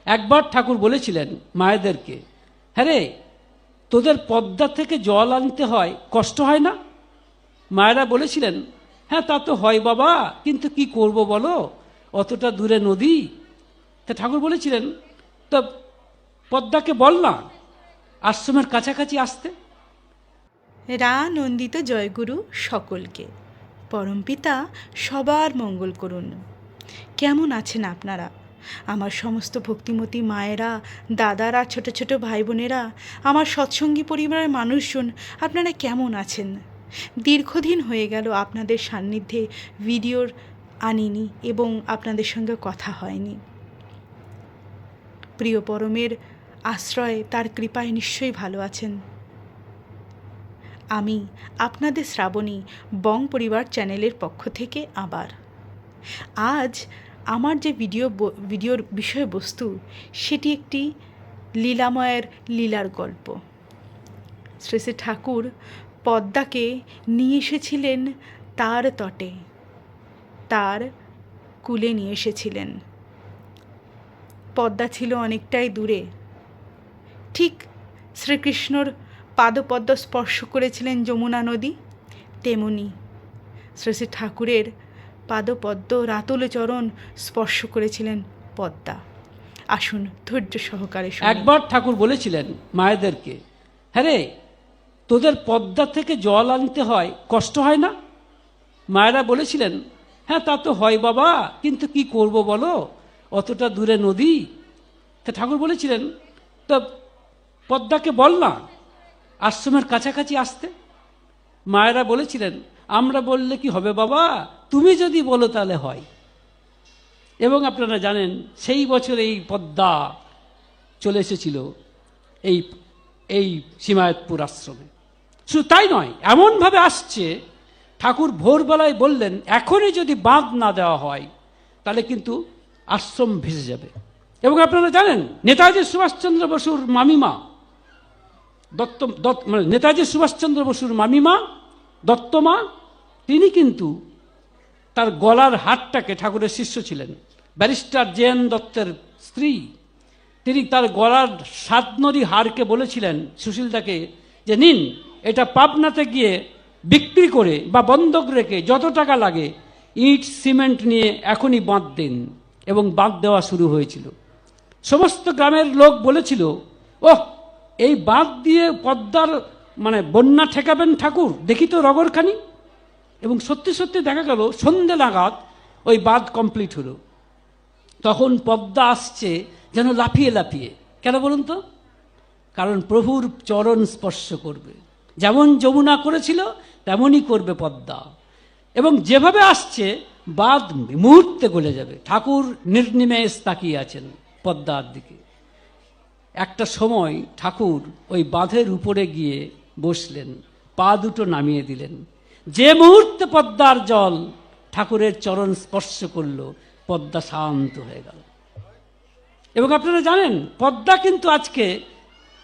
একবার ঠাকুর বলেছিলেন মায়েদেরকে, হ্যাঁ রে, তোদের পদ্মা থেকে জল আনতে হয়, কষ্ট হয় না? মায়েরা বলেছিলেন, হ্যাঁ তা তো হয় বাবা, কিন্তু কি করব বলো, অতটা দূরে নদী। তা ঠাকুর বলেছিলেন, তো পদ্মাকে বল না আশ্রমের কাছাকাছি আসতে। নন্দিত জয়গুরু সকলকে, পরমপিতা সবার মঙ্গল করুন। কেমন আছেন আপনারা, আমার সমস্ত ভক্তিমতী মায়েরা, দাদারা, ছোট ছোট ভাই বোনেরা, আমার সৎসঙ্গী পরিবারের মানুষজন, আপনারা কেমন আছেন? দীর্ঘদিন হয়ে গেল আপনাদের সান্নিধ্যে ভিডিওর আনিনি এবং আপনাদের সঙ্গে কথা হয়নি। প্রিয় পরমের আশ্রয়ে তার কৃপায় নিশ্চয়ই ভালো আছেন। আমি আপনাদের শ্রাবণী বং পরিবার চ্যানেলের পক্ষ থেকে আবার আজ আমার যে ভিডিওর বিষয়বস্তু, সেটি একটি লীলাময়ের লীলার গল্প। শ্রী শ্রী ঠাকুর পদ্মাকে নিয়ে এসেছিলেন তার তটে, তার কূলে নিয়ে এসেছিলেন। পদ্মা ছিল অনেকটাই দূরে। ঠিক শ্রীকৃষ্ণর পাদপদ্ম স্পর্শ করেছিলেন যমুনা নদী, তেমনি শ্রী শ্রী ঠাকুরের পাদপদ্ম রাতুল চরণ স্পর্শ করেছিলেন পদ্মা। আসুন ধৈর্য সহকারে শুনি। একবার ঠাকুর বলেছিলেন মায়েদেরকে, হ্যাঁ রে, তোদের পদ্মা থেকে জল আনতে হয়, কষ্ট হয় না? মায়েরা বলেছিলেন, হ্যাঁ তা তো হয় বাবা, কিন্তু কি করব বলো, অতটা দূরে নদী। তা ঠাকুর বলেছিলেন, তো পদ্মাকে বল না আশ্রমের কাছাকাছি আসতে। মায়েরা বলেছিলেন, আমরা বললে কি হবে বাবা, তুমি যদি বলো তাহলে হয়। এবং আপনারা জানেন সেই বছর এই পদ্মা চলে এসেছিল এই এই সীমায়তপুর আশ্রমে। শুধু তাই নয়, এমনভাবে আসছে, ঠাকুর ভোরবেলায় বললেন এখনই যদি বাঁধ না দেওয়া হয় তাহলে কিন্তু আশ্রম ভেসে যাবে। এবং আপনারা জানেন নেতাজি সুভাষচন্দ্র বসুর মামিমা নেতাজি সুভাষচন্দ্র বসুর মামিমা দত্তমা, তিনি কিন্তু তার গলার হারটাকে, ঠাকুরের শিষ্য ছিলেন ব্যারিস্টার জে.এন. দত্তের স্ত্রী, তিনি তার গলার 7 নদী হারকে বলেছিলেন সুশীলদাকে যে নিন, এটা পাবনাতে গিয়ে বিক্রি করে বা বন্ধক রেখে যত টাকা লাগে ইট সিমেন্ট নিয়ে এখনই বাঁধ দিন। এবং বাঁধ দেওয়া শুরু হয়েছিল। সমস্ত গ্রামের লোক বলেছিল, ওহ, এই বাঁধ দিয়ে পদ্মার বন্যা ঠেকাবেন ঠাকুর, দেখি তো রগরখানি। এবং সত্যি সত্যি দেখা গেল সন্ধে নাগাদ ওই বাঁধ কমপ্লিট হলো। তখন পদ্মা আসছে যেন লাফিয়ে লাফিয়ে। কেন বলুন তো? কারণ প্রভুর চরণ স্পর্শ করবে। যেমন যমুনা করেছিল তেমনই করবে পদ্মা। এবং যেভাবে আসছে বাঁধ মুহূর্তে গলে যাবে। ঠাকুর নির্নিমেষ তাকিয়ে আছেন পদ্মার দিকে। একটা সময় ঠাকুর ওই বাঁধের উপরে গিয়ে বসলেন, পা দুটো নামিয়ে দিলেন। যে মুহূর্তে পদ্মার জল ঠাকুরের চরণ স্পর্শ করল, পদ্মা শান্ত হয়ে গেল। এবং আপনারা জানেন পদ্মা কিন্তু আজকে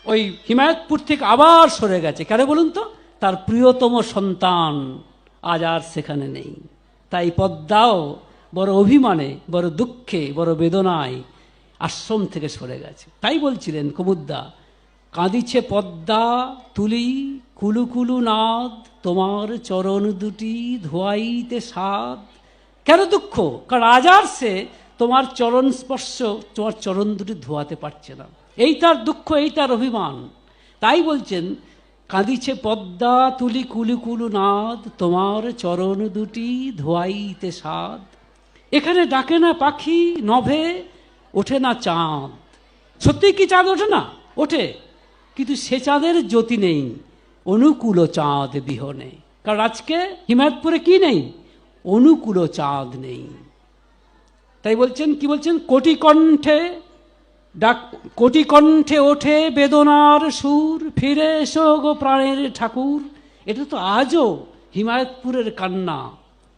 ওই হিমায়তপুর থেকে আবার সরে গেছে। কেন বলুন তো? তার প্রিয়তম সন্তান আজ আর সেখানে নেই। তাই পদ্মাও বড় অভিমানে, বড় দুঃখে, বড় বেদনায় আশ্রম থেকে সরে গেছে। তাই বলছিলেন কুমুদদা, কাঁদিছে পদ্মা তুলি কুলু কুলু নাদ, তোমার চরণ দুটি ধোয়াইতে সাদ। কেন দুঃখ? কারণ আজ আর সে তোমার চরণ স্পর্শ, তোমার চরণ দুটি ধোয়াতে পারছে না। এই তার দুঃখ, এই তার অভিমান। তাই বলছেন, কাঁদিছে পদ্মা তুলি কুলু কুলু নাদ, তোমার চরণ দুটি ধোয়াইতে সাদ। এখানে ডাকে না পাখি নভে, ওঠে না চাঁদ। সত্যি কি চাঁদ ওঠে না? ওঠে, কিন্তু সে চাঁদের জ্যোতি নেই অনুকূল চাঁদ বিহনে। কারণ আজকে হিমায়তপুরে কি নেই? অনুকূল চাঁদ নেই। তাই বলছেন, কি বলছেন, কোটি কণ্ঠে ওঠে বেদনার সুর, ফিরে এসো গো প্রাণের ঠাকুর। এটা তো আজও হিমায়তপুরের কান্না।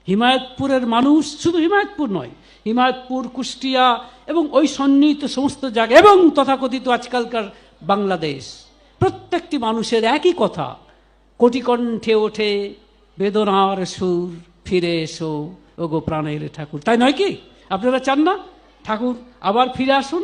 হিমায়তপুরের মানুষ, শুধু হিমায়তপুর নয়, হিমায়তপুর, কুষ্টিয়া এবং ওই সন্নিহিত সমস্ত জায়গা এবং তথাকথিত আজকালকার বাংলাদেশ, প্রত্যেকটি মানুষের একই কথা, কোটি কণ্ঠে ওঠে বেদনার সুর, ফিরে এসো ওগো প্রাণের ঠাকুর। তাই নয় কি? আপনারা চান না ঠাকুর আবার ফিরে আসুন?